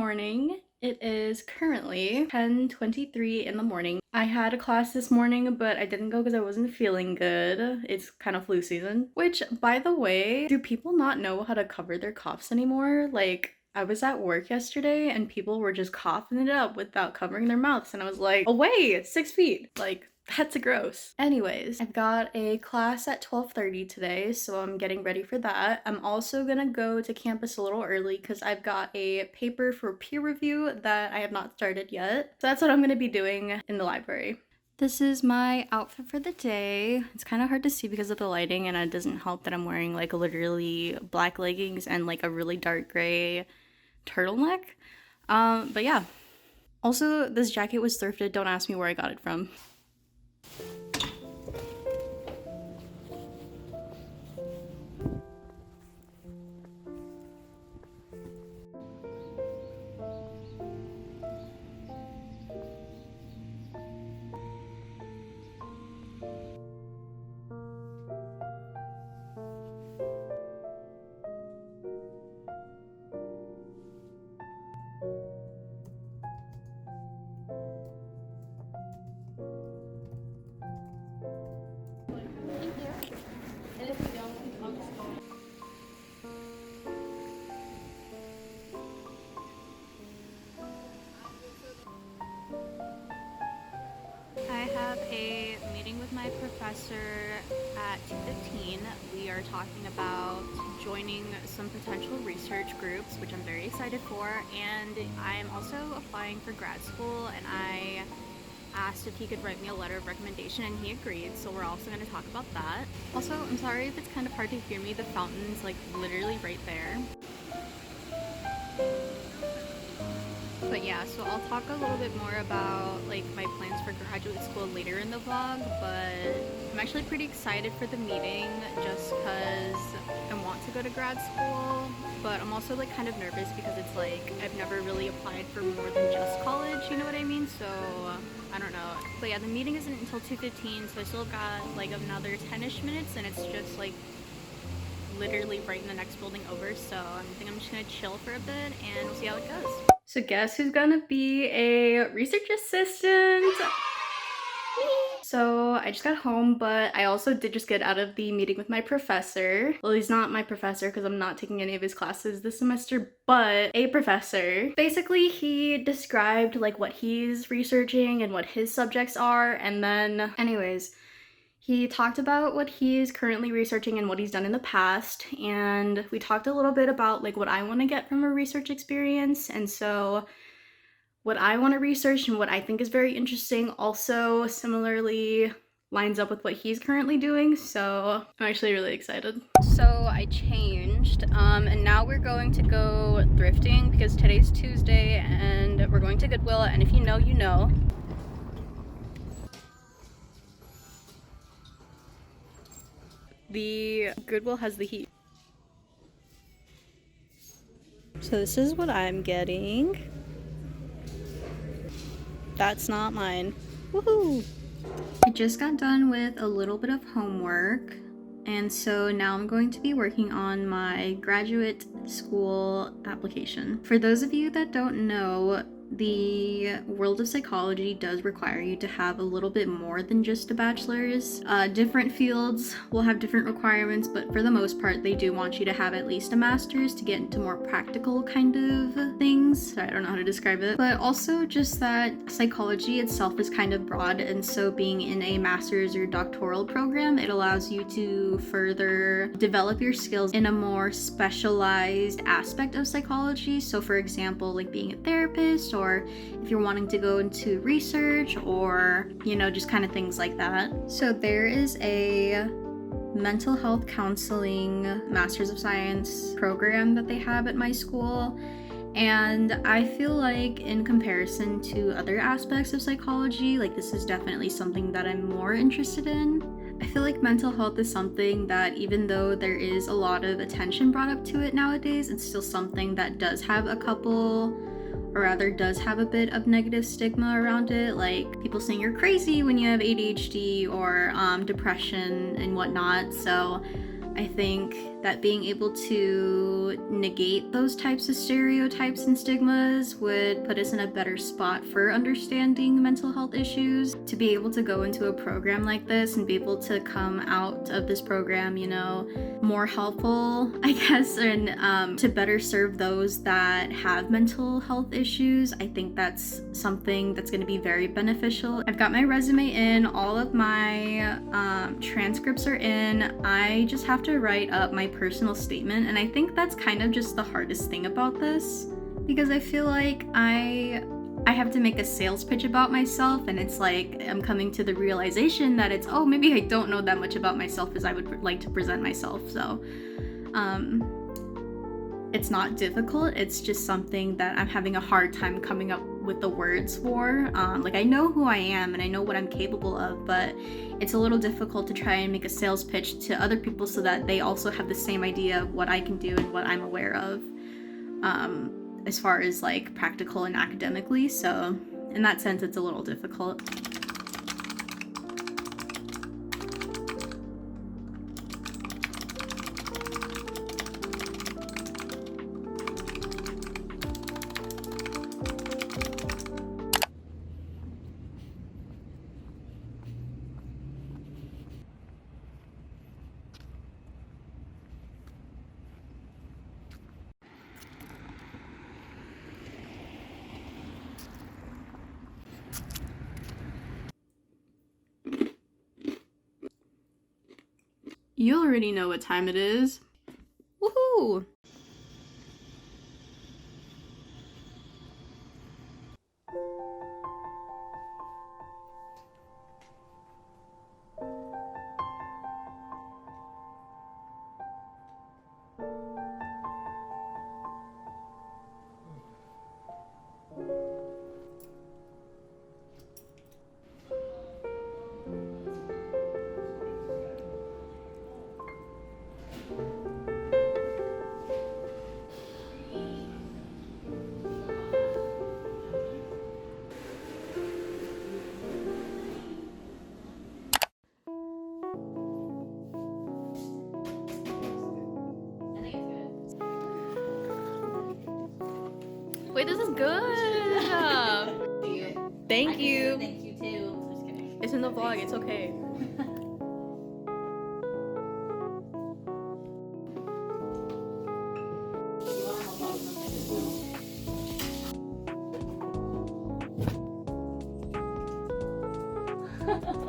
morning. It is currently 10:23 in the morning. I had a class this morning, but I didn't go because I wasn't feeling good. It's kind of flu season. Which, by the way, do people not know how to cover their coughs anymore? Like, I was at work yesterday and people were just coughing it up without covering their mouths, and I was like, away, 6 feet. Like, that's gross. Anyways, I've got a class at 12:30 today, so I'm getting ready for that. I'm also gonna go to campus a little early because I've got a paper for peer review that I have not started yet. So that's what I'm gonna be doing in the library. This is my outfit for the day. It's kind of hard to see because of the lighting, and it doesn't help that I'm wearing like literally black leggings and like a really dark gray turtleneck. But yeah. Also, this jacket was thrifted. Don't ask me where I got it from. I have a meeting with my professor at 2:15. We are talking about joining some potential research groups, which I'm very excited for, and I'm also applying for grad school, and I asked if he could write me a letter of recommendation, and he agreed, so we're also going to talk about that. Also, I'm sorry if it's kind of hard to hear me. The fountain's like literally right there. But yeah, so I'll talk a little bit more about like my plans for graduate school later in the vlog, but I'm actually pretty excited for the meeting just because I want to go to grad school, but I'm also like kind of nervous because it's like I've never really applied for more than just college, you know what I mean? So I don't know. But yeah, the meeting isn't until 2:15, so I still got like another 10-ish minutes, and it's just like literally right in the next building over, so I think I'm just gonna chill for a bit and we'll see how it goes. So guess who's gonna be a research assistant? So I just got home, but I also did just get out of the meeting with my professor. Well, he's not my professor because I'm not taking any of his classes this semester, but a professor. Basically, he described like what he's researching and what his subjects are, and then anyways, he talked about what he's currently researching and what he's done in the past, and we talked a little bit about like what I want to get from a research experience, and so what I want to research and what I think is very interesting also similarly lines up with what he's currently doing, so I'm actually really excited. So I changed, and now we're going to go thrifting because today's Tuesday and we're going to Goodwill, and if you know, you know. The Goodwill has the heat. So this is what I'm getting. That's not mine. Woohoo! I just got done with a little bit of homework, and so now I'm going to be working on my graduate school application. For those of you that don't know, the world of psychology does require you to have a little bit more than just a bachelor's. Different fields will have different requirements, but for the most part, they do want you to have at least a master's to get into more practical kind of things. Sorry, I don't know how to describe it. But also just that psychology itself is kind of broad, and so being in a master's or doctoral program, it allows you to further develop your skills in a more specialized aspect of psychology. So for example, like being a therapist, or if you're wanting to go into research, or you know, just kind of things like that. So there is a mental health counseling Master's of Science program that they have at my school, and I feel like in comparison to other aspects of psychology, like this is definitely something that I'm more interested in. I feel like mental health is something that, even though there is a lot of attention brought up to it nowadays, it's still something that does have a couple, or rather does have a bit of negative stigma around it, like people saying you're crazy when you have ADHD or depression and whatnot. So I think that being able to negate those types of stereotypes and stigmas would put us in a better spot for understanding mental health issues. To be able to go into a program like this and be able to come out of this program, you know, more helpful, I guess, and to better serve those that have mental health issues, I think that's something that's going to be very beneficial. I've got my resume in, all of my transcripts are in. I just have to write up my personal statement, and I think that's kind of just the hardest thing about this, because I feel like I have to make a sales pitch about myself, and it's like I'm coming to the realization that it's, oh, maybe I don't know that much about myself as I would like to present myself. So it's not difficult, it's just something that I'm having a hard time coming up with the words for. Like, I know who I am and I know what I'm capable of, but it's a little difficult to try and make a sales pitch to other people so that they also have the same idea of what I can do and what I'm aware of, as far as like practical and academically. So in that sense, it's a little difficult. You already know what time it is. Woohoo! Wait, this is good. Thank you. Thank you too. Just kidding. It's in the vlog, it's okay. You want to help out with something?